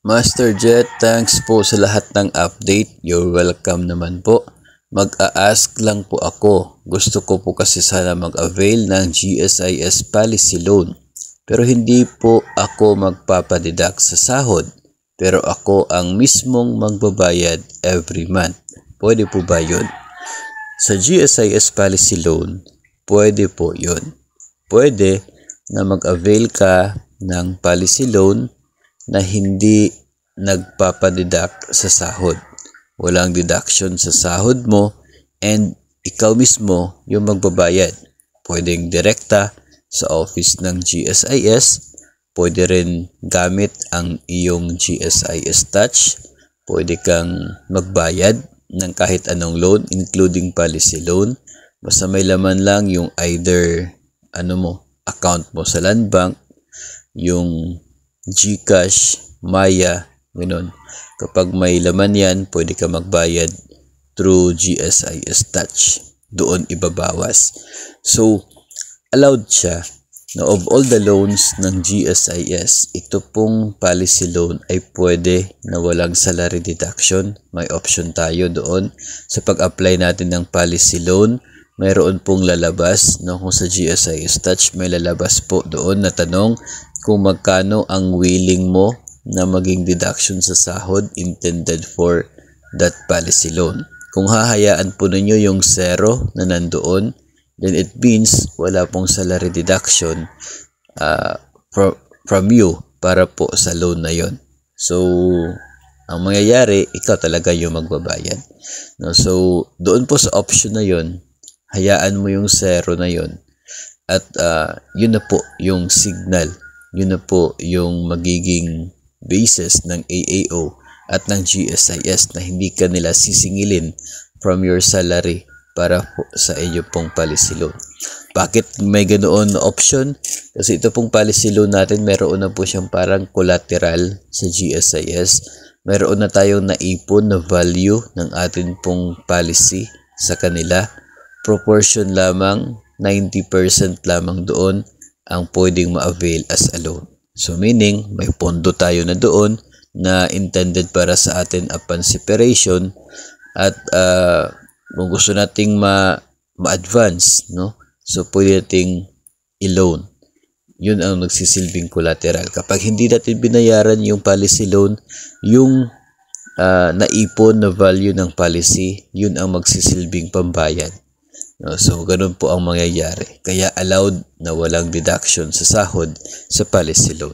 Master Jet, thanks po sa lahat ng update. You're welcome naman po. Mag-a-ask lang po ako. Gusto ko po kasi sana mag-avail ng GSIS Policy Loan. Pero hindi po ako magpapadeduct sa sahod. Pero ako ang mismong magbabayad every month. Pwede po ba yun? Sa GSIS Policy Loan, pwede po yun. Pwede na mag-avail ka ng policy loan na hindi nagpapadeduct sa sahod. Walang deduction sa sahod mo and ikaw mismo yung magbabayad. Pwedeng direkta sa office ng GSIS, pwede rin gamit ang iyong GSIS Touch, pwede kang magbayad ng kahit anong loan including policy loan. Basta may laman lang yung either account mo sa Land Bank, yung GCash, Maya, ganoon. Kapag may laman yan, pwede ka magbayad through GSIS Touch. Doon ibabawas. So, allowed siya na of all the loans ng GSIS, ito pong policy loan ay pwede na walang salary deduction. May option tayo doon. Sa pag-apply natin ng policy loan, mayroon pong lalabas, kung sa GSIS Touch may lalabas po doon na tanong kung magkano ang willing mo na maging deduction sa sahod intended for that policy loan. Kung hahayaan po ninyo yung 0 na nandoon, then it means wala pong salary deduction from you para po sa loan na yon. So, ang mangyayari, ikaw talaga yung magbabayad. So, doon po sa option na yon, hayaan mo yung 0 na yon. At yun na po yung signal. Yun na po yung magiging basis ng AAO at ng GSIS na hindi ka nila sisingilin from your salary para po sa inyo pong policy loan. Bakit may ganoon na option? Kasi ito pong policy loan natin, meron na po siyang parang collateral sa GSIS. Meron na tayong naipon na value ng atin pong policy sa kanila. Proportion lamang, 90% lamang doon ang pwedeng ma-avail as a loan. So meaning, may pondo tayo na doon na intended para sa atin upon separation at kung gusto nating ma-advance, so pwede nating i-loan. Yun ang nagsisilbing collateral. Kapag hindi natin binayaran yung policy loan, yung naipon na value ng policy, yun ang magsisilbing pambayad. So, ganun po ang mangyayari. Kaya allowed na walang deduction sa sahod sa policy loan.